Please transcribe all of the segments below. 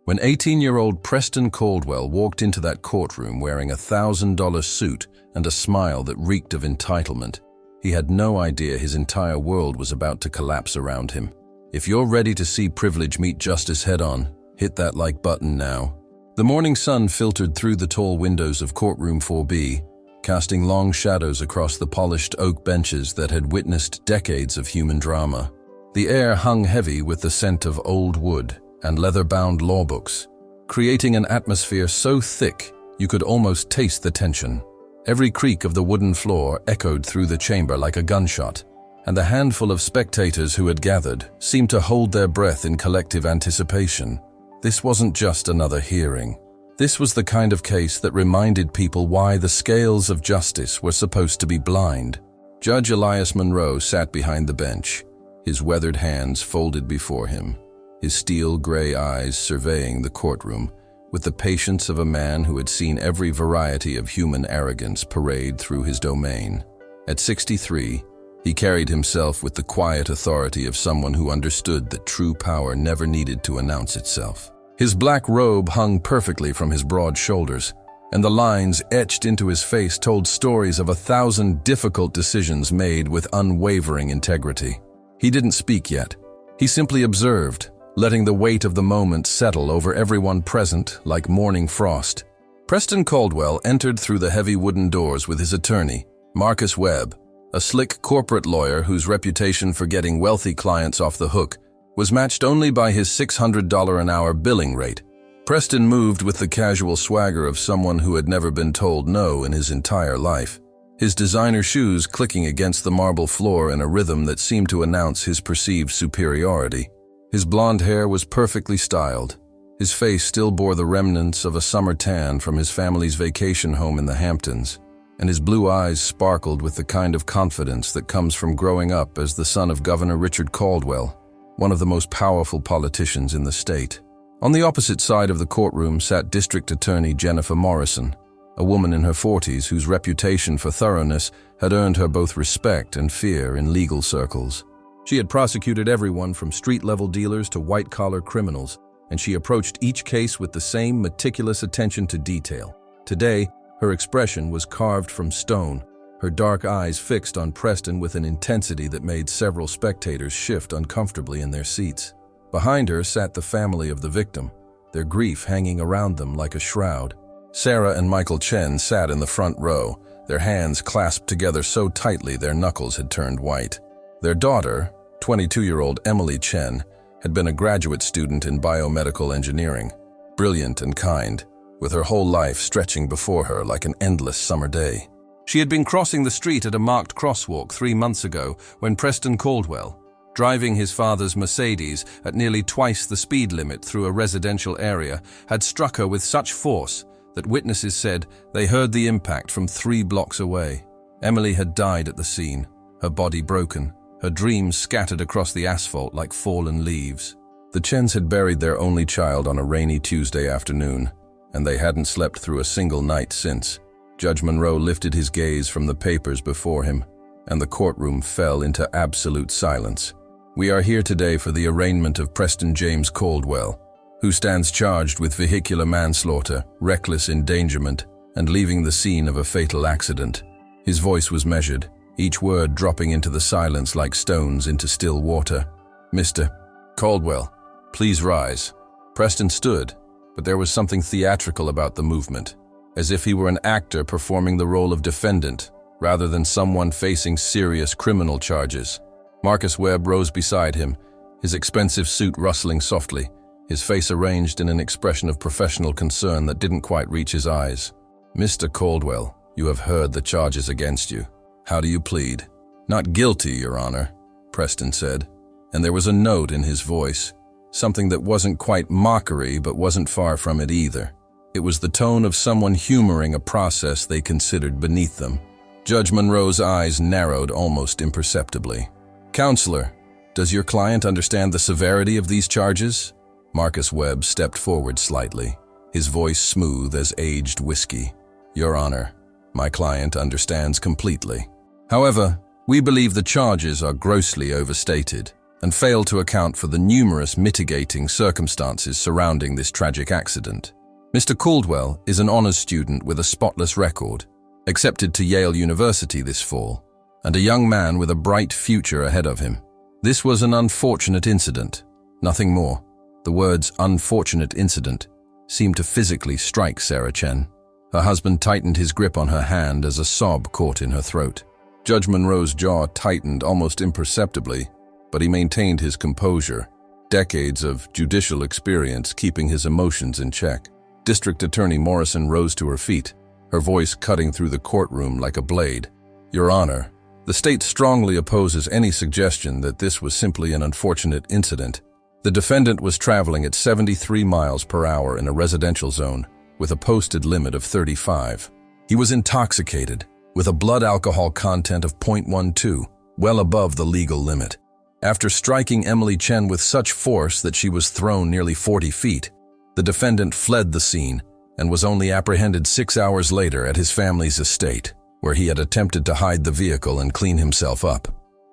When 18-year-old Preston Caldwell walked into that courtroom wearing a $1,000 suit and a smile that reeked of entitlement, he had no idea his entire world was about to collapse around him. If you're ready to see privilege meet justice head-on, hit that like button now. The morning sun filtered through the tall windows of courtroom 4B, casting long shadows across the polished oak benches that had witnessed decades of human drama. The air hung heavy with the scent of old wood and leather-bound law books, creating an atmosphere so thick you could almost taste the tension. Every creak of the wooden floor echoed through the chamber like a gunshot, and the handful of spectators who had gathered seemed to hold their breath in collective anticipation. This wasn't just another hearing. This was the kind of case that reminded people why the scales of justice were supposed to be blind. Judge Elias Monroe sat behind the bench, his weathered hands folded before him, his steel-gray eyes surveying the courtroom with the patience of a man who had seen every variety of human arrogance parade through his domain. At 63, he carried himself with the quiet authority of someone who understood that true power never needed to announce itself. His black robe hung perfectly from his broad shoulders, and the lines etched into his face told stories of 1,000 difficult decisions made with unwavering integrity. He didn't speak yet. He simply observed, letting the weight of the moment settle over everyone present like morning frost. Preston Caldwell entered through the heavy wooden doors with his attorney, Marcus Webb, a slick corporate lawyer whose reputation for getting wealthy clients off the hook was matched only by his $600 an hour billing rate. Preston moved with the casual swagger of someone who had never been told no in his entire life, his designer shoes clicking against the marble floor in a rhythm that seemed to announce his perceived superiority. His blonde hair was perfectly styled. His face still bore the remnants of a summer tan from his family's vacation home in the Hamptons, and his blue eyes sparkled with the kind of confidence that comes from growing up as the son of Governor Richard Caldwell, one of the most powerful politicians in the state. On the opposite side of the courtroom sat District Attorney Jennifer Morrison, a woman in her 40s whose reputation for thoroughness had earned her both respect and fear in legal circles. She had prosecuted everyone from street-level dealers to white-collar criminals, and she approached each case with the same meticulous attention to detail. Today, her expression was carved from stone, her dark eyes fixed on Preston with an intensity that made several spectators shift uncomfortably in their seats. Behind her sat the family of the victim, their grief hanging around them like a shroud. Sarah and Michael Chen sat in the front row, their hands clasped together so tightly their knuckles had turned white. Their daughter, 22-year-old Emily Chen, had been a graduate student in biomedical engineering, brilliant and kind, with her whole life stretching before her like an endless summer day. She had been crossing the street at a marked crosswalk 3 months ago when Preston Caldwell, driving his father's Mercedes at nearly twice the speed limit through a residential area, had struck her with such force that witnesses said they heard the impact from 3 blocks away. Emily had died at the scene, her body broken, her dreams scattered across the asphalt like fallen leaves. The Chens had buried their only child on a rainy Tuesday afternoon, and they hadn't slept through a single night since. Judge Monroe lifted his gaze from the papers before him, and the courtroom fell into absolute silence. We are here today for the arraignment of Preston James Caldwell, who stands charged with vehicular manslaughter, reckless endangerment, and leaving the scene of a fatal accident. His voice was measured, each word dropping into the silence like stones into still water. "Mr. Caldwell, please rise." Preston stood, but there was something theatrical about the movement, as if he were an actor performing the role of defendant, rather than someone facing serious criminal charges. Marcus Webb rose beside him, his expensive suit rustling softly, his face arranged in an expression of professional concern that didn't quite reach his eyes. "Mr. Caldwell, you have heard the charges against you. How do you plead?" "Not guilty, Your Honor," Preston said, and there was a note in his voice, something that wasn't quite mockery but wasn't far from it either. It was the tone of someone humoring a process they considered beneath them. Judge Monroe's eyes narrowed almost imperceptibly. "Counselor, does your client understand the severity of these charges?" Marcus Webb stepped forward slightly, his voice smooth as aged whiskey. "Your Honor, my client understands completely. However, we believe the charges are grossly overstated. and failed to account for the numerous mitigating circumstances surrounding this tragic accident. Mr. Caldwell is an honors student with a spotless record, accepted to Yale University this fall, and a young man with a bright future ahead of him. This was an unfortunate incident, nothing more. The words "unfortunate incident" seemed to physically strike Sarah Chen. Her husband tightened his grip on her hand as a sob caught in her throat. Judge Monroe's jaw tightened almost imperceptibly, but he maintained his composure, decades of judicial experience keeping his emotions in check. District Attorney Morrison rose to her feet, her voice cutting through the courtroom like a blade. "Your Honor, the state strongly opposes any suggestion that this was simply an unfortunate incident. The defendant was traveling at 73 miles per hour in a residential zone with a posted limit of 35. He was intoxicated, with a blood alcohol content of 0.12, well above the legal limit. After striking Emily Chen with such force that she was thrown nearly 40 feet, the defendant fled the scene and was only apprehended 6 hours later at his family's estate, where he had attempted to hide the vehicle and clean himself up.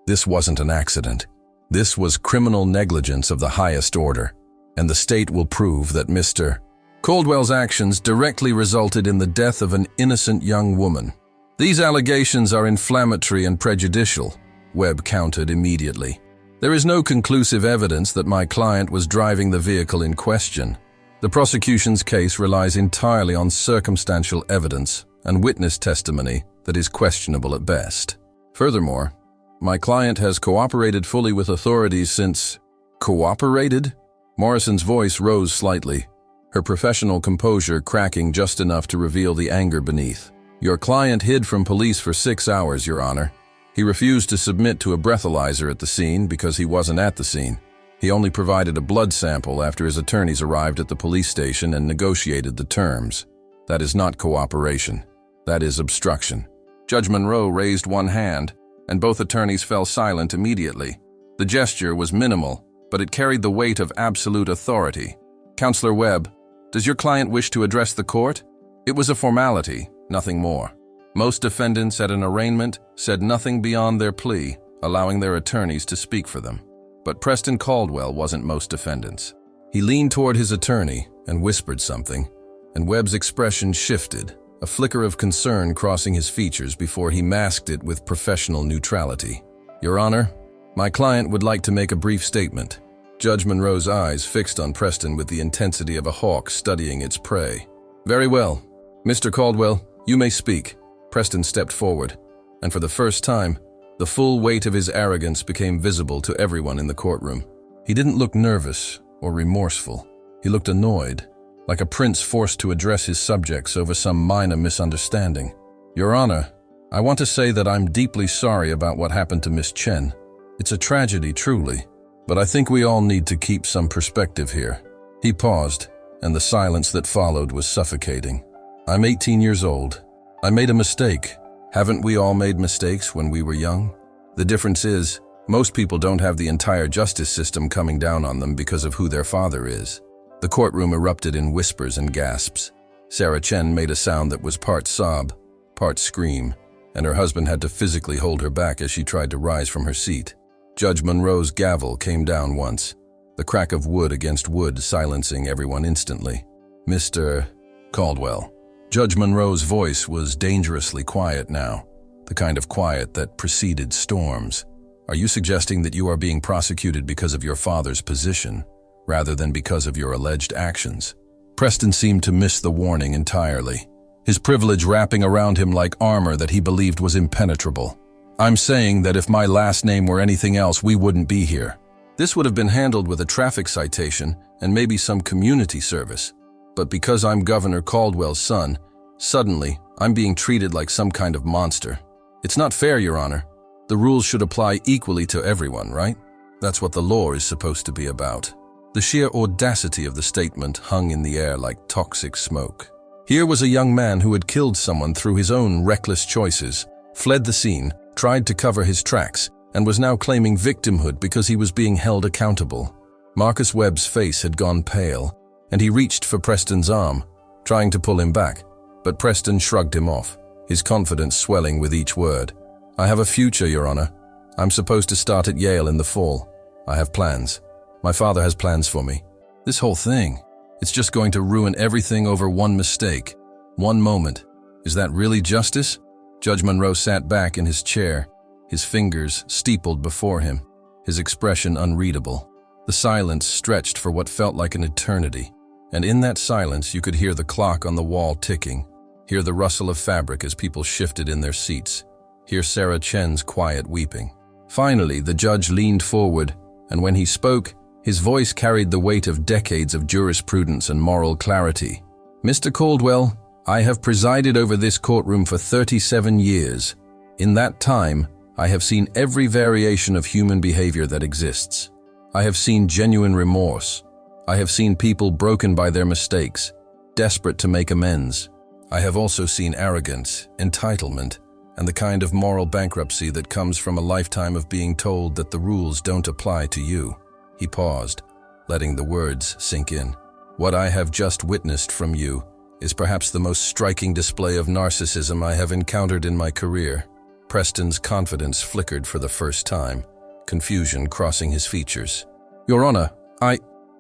This wasn't an accident. This was criminal negligence of the highest order, and the state will prove that Mr. Caldwell's actions directly resulted in the death of an innocent young woman. These allegations are inflammatory and prejudicial," Webb countered immediately. "There is no conclusive evidence that my client was driving the vehicle in question. The prosecution's case relies entirely on circumstantial evidence and witness testimony that is questionable at best. Furthermore, my client has cooperated fully with authorities since—" "Cooperated?" Morrison's voice rose slightly, her professional composure cracking just enough to reveal the anger beneath. "Your client hid from police for 6 hours, Your Honor. He refused to submit to a breathalyzer at the scene because he wasn't at the scene. He only provided a blood sample after his attorneys arrived at the police station and negotiated the terms. That is not cooperation. That is obstruction." Judge Monroe raised one hand, and both attorneys fell silent immediately. The gesture was minimal, but it carried the weight of absolute authority. "Counselor Webb, does your client wish to address the court?" It was a formality, nothing more. Most defendants at an arraignment said nothing beyond their plea, allowing their attorneys to speak for them. But Preston Caldwell wasn't most defendants. He leaned toward his attorney and whispered something, and Webb's expression shifted, a flicker of concern crossing his features before he masked it with professional neutrality. "Your Honor, my client would like to make a brief statement." Judge Monroe's eyes fixed on Preston with the intensity of a hawk studying its prey. "Very well. Mr. Caldwell, you may speak." Preston stepped forward, and for the first time, the full weight of his arrogance became visible to everyone in the courtroom. He didn't look nervous or remorseful. He looked annoyed, like a prince forced to address his subjects over some minor misunderstanding. "Your Honor, I want to say that I'm deeply sorry about what happened to Miss Chen. It's a tragedy, truly, but I think we all need to keep some perspective here." He paused, and the silence that followed was suffocating. "I'm 18 years old. I made a mistake. Haven't we all made mistakes when we were young? The difference is, most people don't have the entire justice system coming down on them because of who their father is." The courtroom erupted in whispers and gasps. Sarah Chen made a sound that was part sob, part scream, and her husband had to physically hold her back as she tried to rise from her seat. Judge Monroe's gavel came down once, the crack of wood against wood silencing everyone instantly. "Mr. Caldwell." Judge Monroe's voice was dangerously quiet now, the kind of quiet that preceded storms. "Are you suggesting that you are being prosecuted because of your father's position, rather than because of your alleged actions?" Preston seemed to miss the warning entirely, his privilege wrapping around him like armor that he believed was impenetrable. "I'm saying that if my last name were anything else, we wouldn't be here. This would have been handled with a traffic citation and maybe some community service. But because I'm Governor Caldwell's son, suddenly I'm being treated like some kind of monster. It's not fair, Your Honor. The rules should apply equally to everyone, right? That's what the law is supposed to be about." The sheer audacity of the statement hung in the air like toxic smoke. Here was a young man who had killed someone through his own reckless choices, fled the scene, tried to cover his tracks, and was now claiming victimhood because he was being held accountable. Marcus Webb's face had gone pale, and he reached for Preston's arm, trying to pull him back, but Preston shrugged him off, his confidence swelling with each word. "I have a future, Your Honor. I'm supposed to start at Yale in the fall. I have plans. My father has plans for me. This whole thing, it's just going to ruin everything over one mistake. One moment. Is that really justice? Judge Monroe sat back in his chair, his fingers steepled before him, his expression unreadable. The silence stretched for what felt like an eternity, and in that silence you could hear the clock on the wall ticking, hear the rustle of fabric as people shifted in their seats, hear Sarah Chen's quiet weeping. Finally, the judge leaned forward, and when he spoke, his voice carried the weight of decades of jurisprudence and moral clarity. Mr. Caldwell, I have presided over this courtroom for 37 years. In that time, I have seen every variation of human behavior that exists. I have seen genuine remorse. I have seen people broken by their mistakes, desperate to make amends. I have also seen arrogance, entitlement, and the kind of moral bankruptcy that comes from a lifetime of being told that the rules don't apply to you. He paused, letting the words sink in. What I have just witnessed from you is perhaps the most striking display of narcissism I have encountered in my career. Preston's confidence flickered for the first time, confusion crossing his features. Your Honor,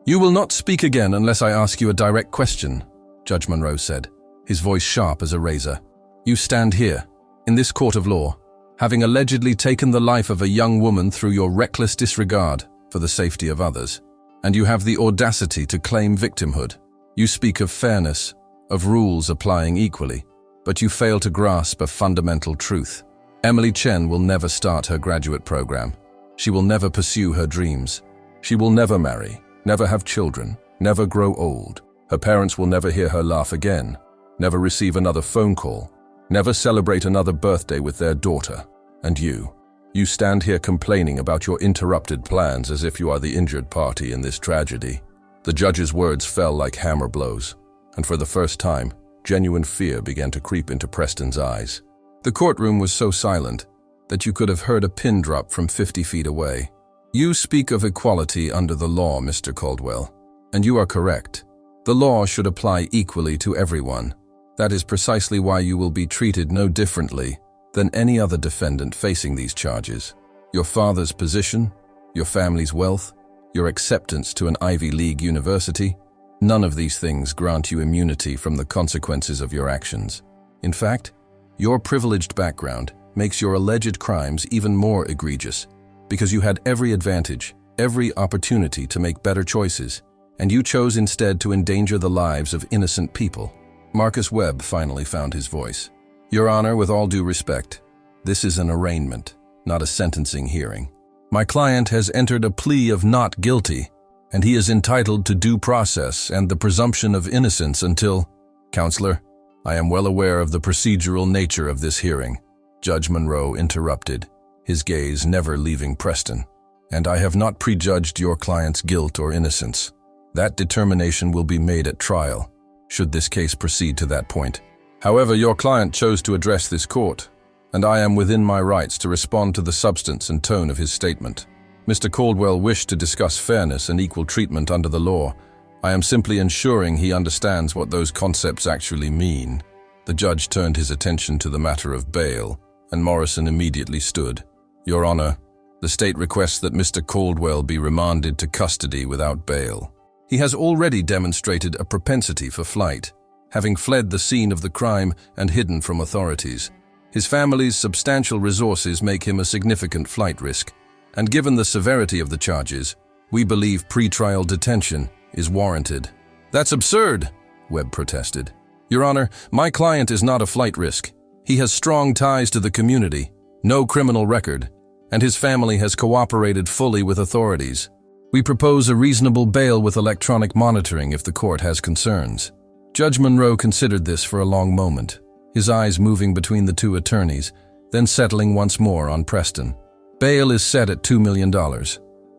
You will not speak again unless I ask you a direct question, Judge Monroe said, his voice sharp as a razor. You stand here, in this court of law, having allegedly taken the life of a young woman through your reckless disregard for the safety of others, and you have the audacity to claim victimhood. You speak of fairness, of rules applying equally, but you fail to grasp a fundamental truth. Emily Chen will never start her graduate program. She will never pursue her dreams. She will never marry, never have children, never grow old. Her parents will never hear her laugh again, never receive another phone call, never celebrate another birthday with their daughter. And you stand here complaining about your interrupted plans as if you are the injured party in this tragedy. The judge's words fell like hammer blows, and for the first time, genuine fear began to creep into Preston's eyes. The courtroom was so silent that you could have heard a pin drop from 50 feet away. You speak of equality under the law, Mr. Caldwell, and you are correct. The law should apply equally to everyone. That is precisely why you will be treated no differently than any other defendant facing these charges. Your father's position, your family's wealth, your acceptance to an Ivy League university, none of these things grant you immunity from the consequences of your actions. In fact, your privileged background makes your alleged crimes even more egregious, because you had every advantage, every opportunity to make better choices, and you chose instead to endanger the lives of innocent people. Marcus Webb finally found his voice. Your Honor, with all due respect, this is an arraignment, not a sentencing hearing. My client has entered a plea of not guilty, and he is entitled to due process and the presumption of innocence until— Counselor, I am well aware of the procedural nature of this hearing, Judge Monroe interrupted, his gaze never leaving Preston. And I have not prejudged your client's guilt or innocence. That determination will be made at trial, should this case proceed to that point. However, your client chose to address this court, and I am within my rights to respond to the substance and tone of his statement. Mr. Caldwell wished to discuss fairness and equal treatment under the law. I am simply ensuring he understands what those concepts actually mean. The judge turned his attention to the matter of bail, and Morrison immediately stood. Your Honor, the state requests that Mr. Caldwell be remanded to custody without bail. He has already demonstrated a propensity for flight, having fled the scene of the crime and hidden from authorities. His family's substantial resources make him a significant flight risk, and given the severity of the charges, we believe pretrial detention is warranted. That's absurd, Webb protested. Your Honor, my client is not a flight risk. He has strong ties to the community, no criminal record, and his family has cooperated fully with authorities. We propose a reasonable bail with electronic monitoring if the court has concerns. Judge Monroe considered this for a long moment, his eyes moving between the two attorneys, then settling once more on Preston. Bail is set at $2 million,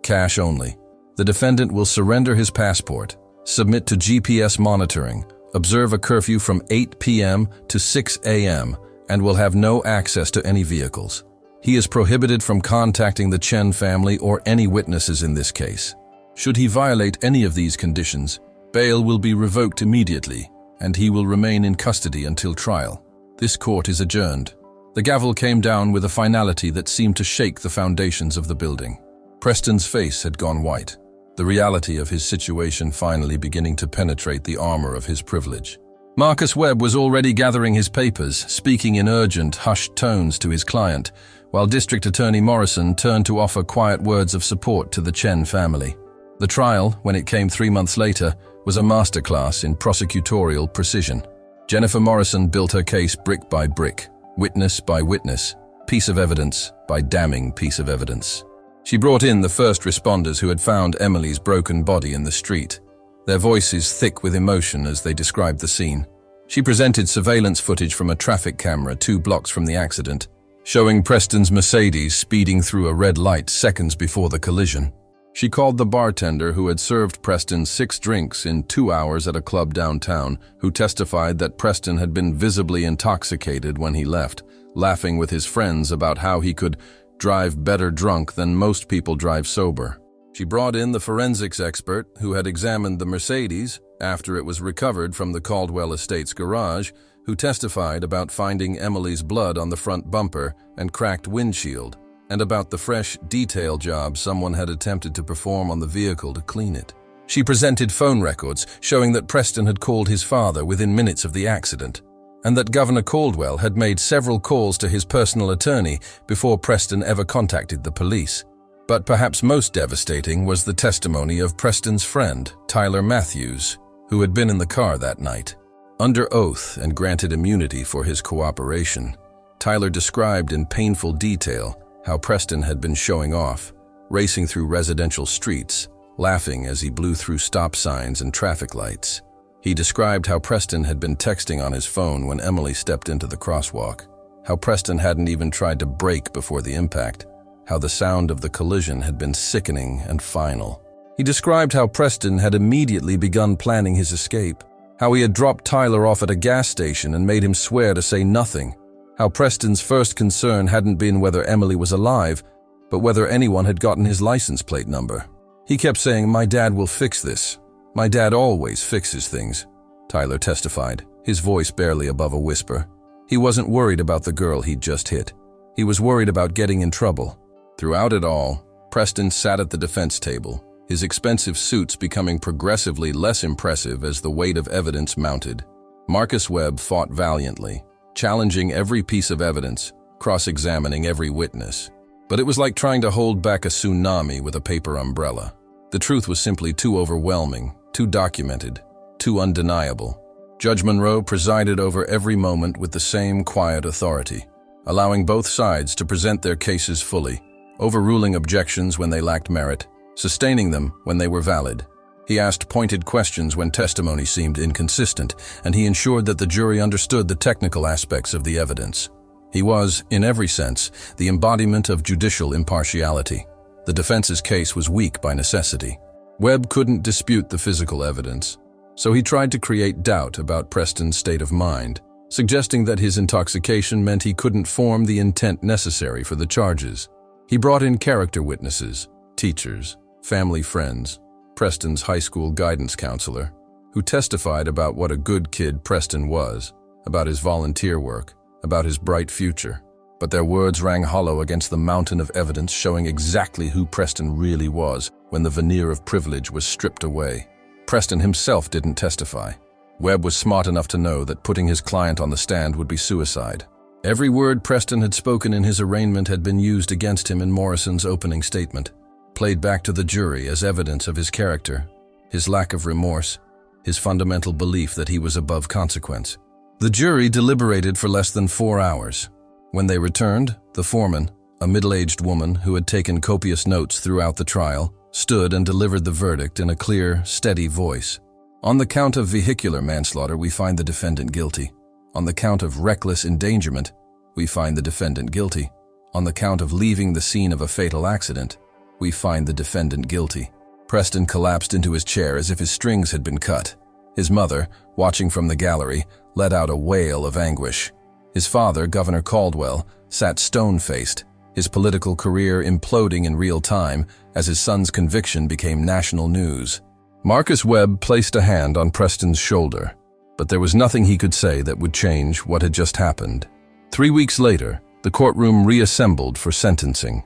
cash only. The defendant will surrender his passport, submit to GPS monitoring, observe a curfew from 8 p.m. to 6 a.m., and will have no access to any vehicles. He is prohibited from contacting the Chen family or any witnesses in this case. Should he violate any of these conditions, bail will be revoked immediately, and he will remain in custody until trial. This court is adjourned. The gavel came down with a finality that seemed to shake the foundations of the building. Preston's face had gone white, the reality of his situation finally beginning to penetrate the armor of his privilege. Marcus Webb was already gathering his papers, speaking in urgent, hushed tones to his client, while District Attorney Morrison turned to offer quiet words of support to the Chen family. The trial, when it came 3 months later, was a masterclass in prosecutorial precision. Jennifer Morrison built her case brick by brick, witness by witness, piece of evidence by damning piece of evidence. She brought in the first responders who had found Emily's broken body in the street, their voices thick with emotion as they described the scene. She presented surveillance footage from a traffic camera 2 blocks from the accident, showing Preston's Mercedes speeding through a red light seconds before the collision. She called the bartender who had served Preston 6 drinks in 2 hours at a club downtown, who testified that Preston had been visibly intoxicated when he left, laughing with his friends about how he could drive better drunk than most people drive sober. She brought in the forensics expert who had examined the Mercedes after it was recovered from the Caldwell Estates garage, who testified about finding Emily's blood on the front bumper and cracked windshield, and about the fresh detail job someone had attempted to perform on the vehicle to clean it. She presented phone records showing that Preston had called his father within minutes of the accident, and that Governor Caldwell had made several calls to his personal attorney before Preston ever contacted the police. But perhaps most devastating was the testimony of Preston's friend, Tyler Matthews, who had been in the car that night. Under oath and granted immunity for his cooperation, Tyler described in painful detail how Preston had been showing off, racing through residential streets, laughing as he blew through stop signs and traffic lights. He described how Preston had been texting on his phone when Emily stepped into the crosswalk, how Preston hadn't even tried to brake before the impact, how the sound of the collision had been sickening and final. He described how Preston had immediately begun planning his escape, how he had dropped Tyler off at a gas station and made him swear to say nothing, how Preston's first concern hadn't been whether Emily was alive, but whether anyone had gotten his license plate number. He kept saying, "My dad will fix this. My dad always fixes things," Tyler testified, his voice barely above a whisper. He wasn't worried about the girl he'd just hit. He was worried about getting in trouble. Throughout it all, Preston sat at the defense table, his expensive suits becoming progressively less impressive as the weight of evidence mounted. Marcus Webb fought valiantly, challenging every piece of evidence, cross-examining every witness. But it was like trying to hold back a tsunami with a paper umbrella. The truth was simply too overwhelming, too documented, too undeniable. Judge Monroe presided over every moment with the same quiet authority, allowing both sides to present their cases fully, overruling objections when they lacked merit, sustaining them when they were valid. He asked pointed questions when testimony seemed inconsistent, and he ensured that the jury understood the technical aspects of the evidence. He was, in every sense, the embodiment of judicial impartiality. The defense's case was weak by necessity. Webb couldn't dispute the physical evidence, so he tried to create doubt about Preston's state of mind, suggesting that his intoxication meant he couldn't form the intent necessary for the charges. He brought in character witnesses, teachers, family friends, Preston's high school guidance counselor, who testified about what a good kid Preston was, about his volunteer work, about his bright future. But their words rang hollow against the mountain of evidence showing exactly who Preston really was when the veneer of privilege was stripped away. Preston himself didn't testify. Webb was smart enough to know that putting his client on the stand would be suicide. Every word Preston had spoken in his arraignment had been used against him in Morrison's opening statement, played back to the jury as evidence of his character, his lack of remorse, his fundamental belief that he was above consequence. The jury deliberated for less than 4 hours. When they returned, the foreman, a middle-aged woman who had taken copious notes throughout the trial, stood and delivered the verdict in a clear, steady voice. On the count of vehicular manslaughter, we find the defendant guilty. On the count of reckless endangerment, we find the defendant guilty. On the count of leaving the scene of a fatal accident, we find the defendant guilty. Preston collapsed into his chair as if his strings had been cut. His mother, watching from the gallery, let out a wail of anguish. His father, Governor Caldwell, sat stone-faced, his political career imploding in real time as his son's conviction became national news. Marcus Webb placed a hand on Preston's shoulder, but there was nothing he could say that would change what had just happened. 3 weeks later, the courtroom reassembled for sentencing.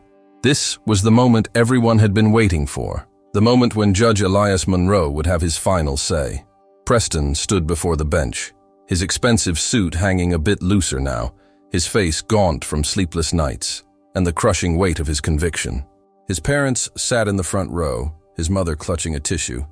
This was the moment everyone had been waiting for, the moment when Judge Elias Monroe would have his final say. Preston stood before the bench, his expensive suit hanging a bit looser now, his face gaunt from sleepless nights, and the crushing weight of his conviction. His parents sat in the front row, his mother clutching a tissue,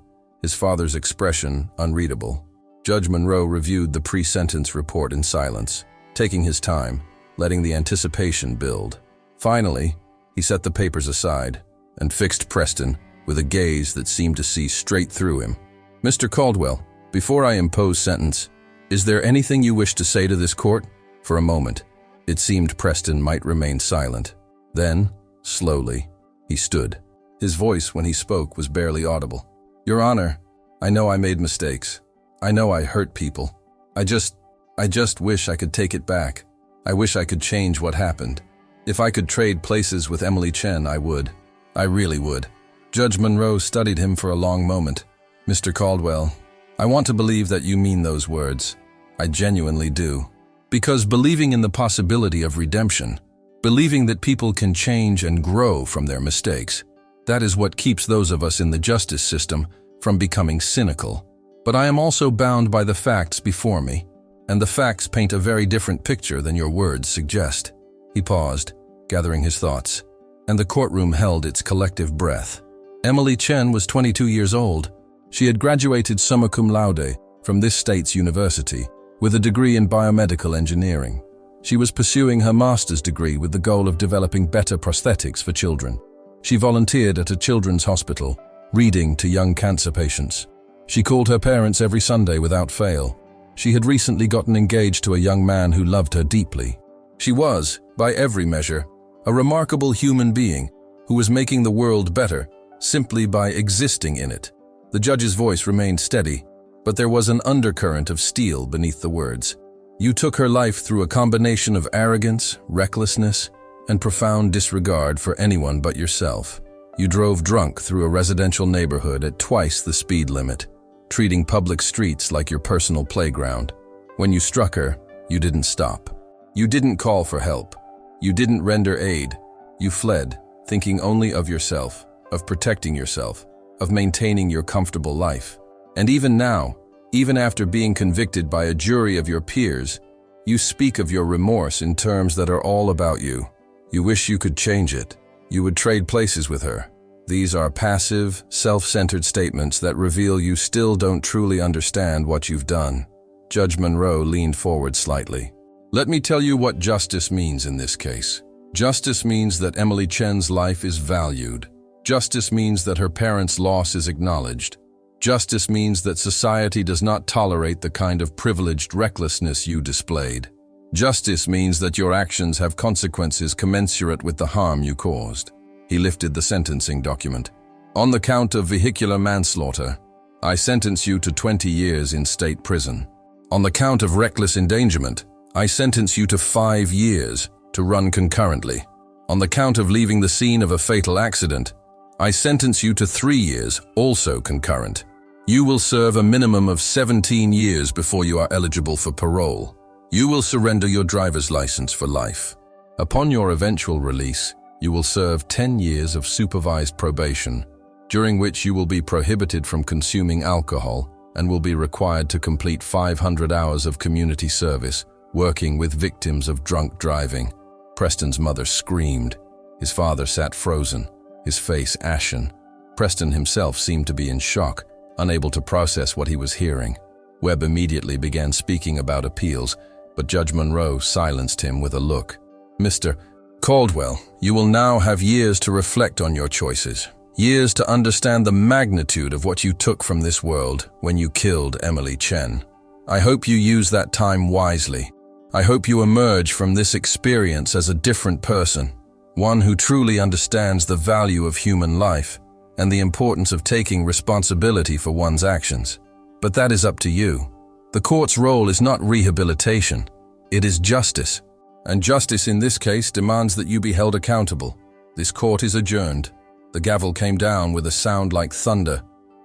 his father's expression unreadable. Judge Monroe reviewed the pre-sentence report in silence, taking his time, letting the anticipation build. Finally, he set the papers aside and fixed Preston with a gaze that seemed to see straight through him. "Mr. Caldwell, before I impose sentence, is there anything you wish to say to this court?" For a moment, it seemed Preston might remain silent. Then, slowly, he stood. His voice, when he spoke, was barely audible. "Your Honor, I know I made mistakes. I know I hurt people. I just wish I could take it back. I wish I could change what happened. If I could trade places with Emily Chen, I would. I really would." Judge Monroe studied him for a long moment. "Mr. Caldwell, I want to believe that you mean those words. I genuinely do. Because believing in the possibility of redemption, believing that people can change and grow from their mistakes, that is what keeps those of us in the justice system from becoming cynical. But I am also bound by the facts before me, and the facts paint a very different picture than your words suggest." He paused, gathering his thoughts, and the courtroom held its collective breath. Emily Chen was 22 years old. She had graduated summa cum laude from this state's university with a degree in biomedical engineering. She was pursuing her master's degree with the goal of developing better prosthetics for children. She volunteered at a children's hospital, reading to young cancer patients. She called her parents every Sunday without fail. She had recently gotten engaged to a young man who loved her deeply. She was, by every measure, a remarkable human being who was making the world better simply by existing in it. The judge's voice remained steady, but there was an undercurrent of steel beneath the words. "You took her life through a combination of arrogance, recklessness, and profound disregard for anyone but yourself. You drove drunk through a residential neighborhood at twice the speed limit, treating public streets like your personal playground. When you struck her, you didn't stop. You didn't call for help. You didn't render aid. You fled, thinking only of yourself, of protecting yourself, of maintaining your comfortable life. And even now, even after being convicted by a jury of your peers, you speak of your remorse in terms that are all about you. You wish you could change it. You would trade places with her. These are passive, self-centered statements that reveal you still don't truly understand what you've done." Judge Monroe leaned forward slightly. "Let me tell you what justice means in this case. Justice means that Emily Chen's life is valued. Justice means that her parents' loss is acknowledged. Justice means that society does not tolerate the kind of privileged recklessness you displayed. Justice means that your actions have consequences commensurate with the harm you caused." He lifted the sentencing document. "On the count of vehicular manslaughter, I sentence you to 20 years in state prison. On the count of reckless endangerment, I sentence you to 5 years to run concurrently. On the count of leaving the scene of a fatal accident, I sentence you to 3 years, also concurrent. You will serve a minimum of 17 years before you are eligible for parole. You will surrender your driver's license for life. Upon your eventual release, you will serve 10 years of supervised probation, during which you will be prohibited from consuming alcohol and will be required to complete 500 hours of community service, working with victims of drunk driving." Preston's mother screamed. His father sat frozen, his face ashen. Preston himself seemed to be in shock, unable to process what he was hearing. Webb immediately began speaking about appeals, but Judge Monroe silenced him with a look. "Mr. Caldwell, you will now have years to reflect on your choices, years to understand the magnitude of what you took from this world when you killed Emily Chen. I hope you use that time wisely. I hope you emerge from this experience as a different person, one who truly understands the value of human life and the importance of taking responsibility for one's actions. But that is up to you. The court's role is not rehabilitation, it is justice. And justice in this case demands that you be held accountable. This court is adjourned." The gavel came down with a sound like thunder,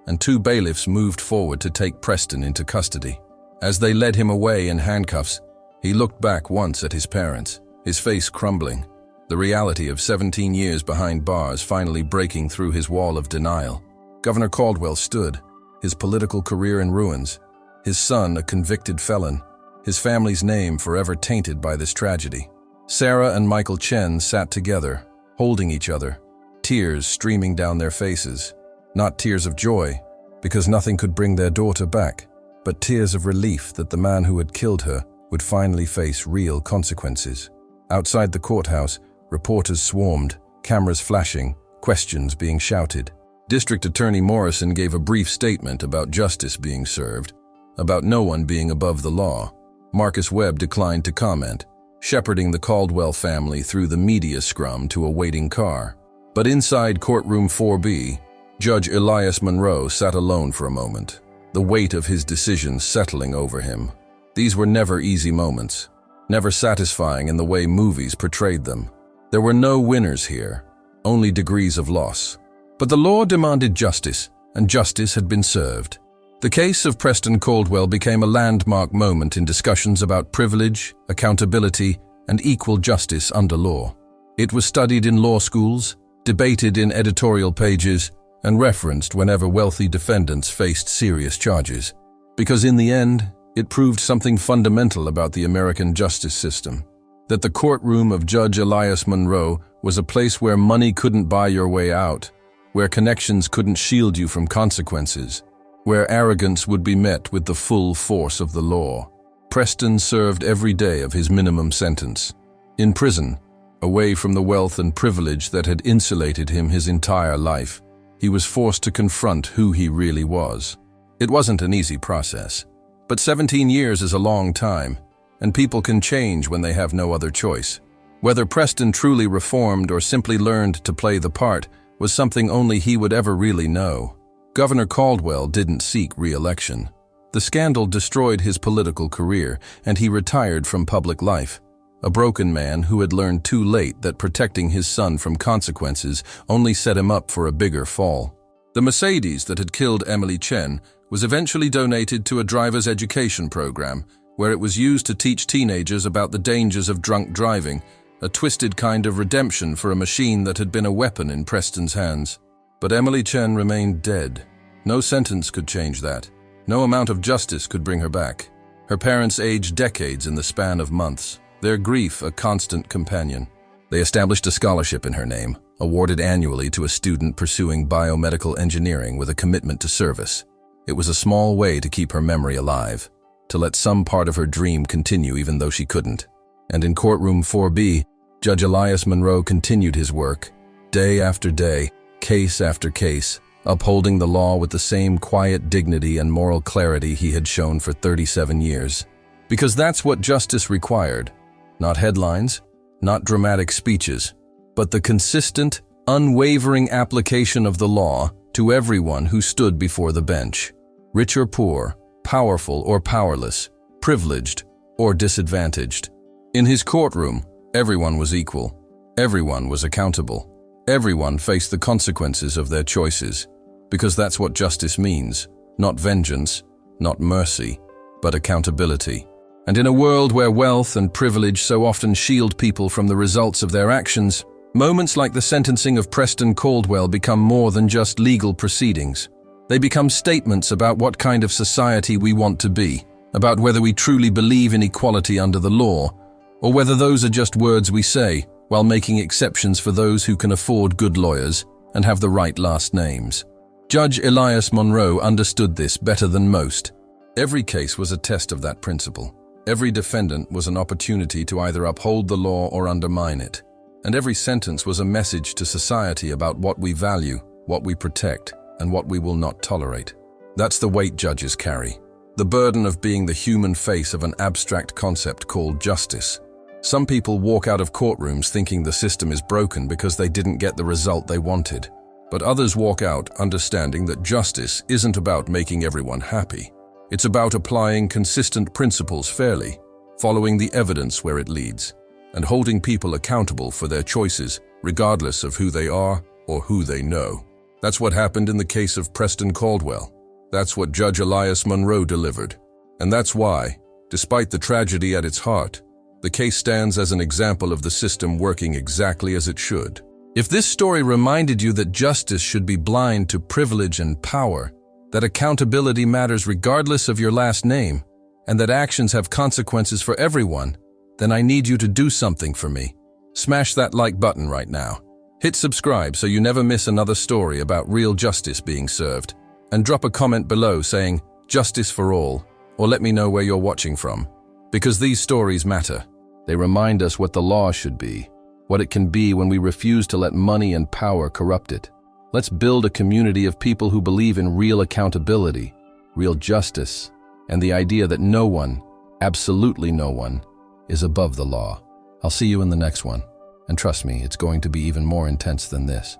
and 2 bailiffs moved forward to take Preston into custody. As they led him away in handcuffs, he looked back once at his parents, his face crumbling. The reality of 17 years behind bars finally breaking through his wall of denial. Governor Caldwell stood, his political career in ruins, his son a convicted felon, his family's name forever tainted by this tragedy. Sarah and Michael Chen sat together, holding each other, tears streaming down their faces. Not tears of joy, because nothing could bring their daughter back, but tears of relief that the man who had killed her would finally face real consequences. Outside the courthouse, reporters swarmed, cameras flashing, questions being shouted. District Attorney Morrison gave a brief statement about justice being served, about no one being above the law. Marcus Webb declined to comment, shepherding the Caldwell family through the media scrum to a waiting car. But inside courtroom 4B, Judge Elias Monroe sat alone for a moment, the weight of his decisions settling over him. These were never easy moments, never satisfying in the way movies portrayed them. There were no winners here, only degrees of loss. But the law demanded justice, and justice had been served. The case of Preston Caldwell became a landmark moment in discussions about privilege, accountability, and equal justice under law. It was studied in law schools, debated in editorial pages, and referenced whenever wealthy defendants faced serious charges. Because in the end, it proved something fundamental about the American justice system. That the courtroom of Judge Elias Monroe was a place where money couldn't buy your way out, where connections couldn't shield you from consequences, where arrogance would be met with the full force of the law. Preston served every day of his minimum sentence. In prison, away from the wealth and privilege that had insulated him his entire life, he was forced to confront who he really was. It wasn't an easy process, but 17 years is a long time, and people can change when they have no other choice. Whether Preston truly reformed or simply learned to play the part was something only he would ever really know. Governor Caldwell didn't seek re-election. The scandal destroyed his political career, and he retired from public life. A broken man who had learned too late that protecting his son from consequences only set him up for a bigger fall. The Mercedes that had killed Emily Chen was eventually donated to a driver's education program, where it was used to teach teenagers about the dangers of drunk driving, a twisted kind of redemption for a machine that had been a weapon in Preston's hands. But Emily Chen remained dead. No sentence could change that. No amount of justice could bring her back. Her parents aged decades in the span of months, their grief a constant companion. They established a scholarship in her name, awarded annually to a student pursuing biomedical engineering with a commitment to service. It was a small way to keep her memory alive, to let some part of her dream continue even though she couldn't. And in courtroom 4B, Judge Elias Monroe continued his work, day after day, case after case, upholding the law with the same quiet dignity and moral clarity he had shown for 37 years. Because that's what justice required. Not headlines, not dramatic speeches, but the consistent, unwavering application of the law to everyone who stood before the bench. Rich or poor, powerful or powerless, privileged or disadvantaged. In his courtroom, everyone was equal. Everyone was accountable. Everyone faced the consequences of their choices. Because that's what justice means. Not vengeance, not mercy, but accountability. And in a world where wealth and privilege so often shield people from the results of their actions, moments like the sentencing of Preston Caldwell become more than just legal proceedings. They become statements about what kind of society we want to be, about whether we truly believe in equality under the law, or whether those are just words we say, while making exceptions for those who can afford good lawyers and have the right last names. Judge Elias Monroe understood this better than most. Every case was a test of that principle. Every defendant was an opportunity to either uphold the law or undermine it. And every sentence was a message to society about what we value, what we protect, and what we will not tolerate. That's the weight judges carry. The burden of being the human face of an abstract concept called justice. Some people walk out of courtrooms thinking the system is broken because they didn't get the result they wanted. But others walk out understanding that justice isn't about making everyone happy. It's about applying consistent principles fairly, following the evidence where it leads, and holding people accountable for their choices, regardless of who they are or who they know. That's what happened in the case of Preston Caldwell. That's what Judge Elias Monroe delivered. And that's why, despite the tragedy at its heart, The case stands as an example of the system working exactly as it should. If this story reminded you that justice should be blind to privilege and power, that accountability matters regardless of your last name, and that actions have consequences for everyone, then I need you to do something for me. Smash that like button right now. Hit subscribe so you never miss another story about real justice being served. And drop a comment below saying, "Justice for all," or let me know where you're watching from. Because these stories matter. They remind us what the law should be, what it can be when we refuse to let money and power corrupt it. Let's build a community of people who believe in real accountability, real justice, and the idea that no one, absolutely no one, is above the law. I'll see you in the next one. And trust me, it's going to be even more intense than this.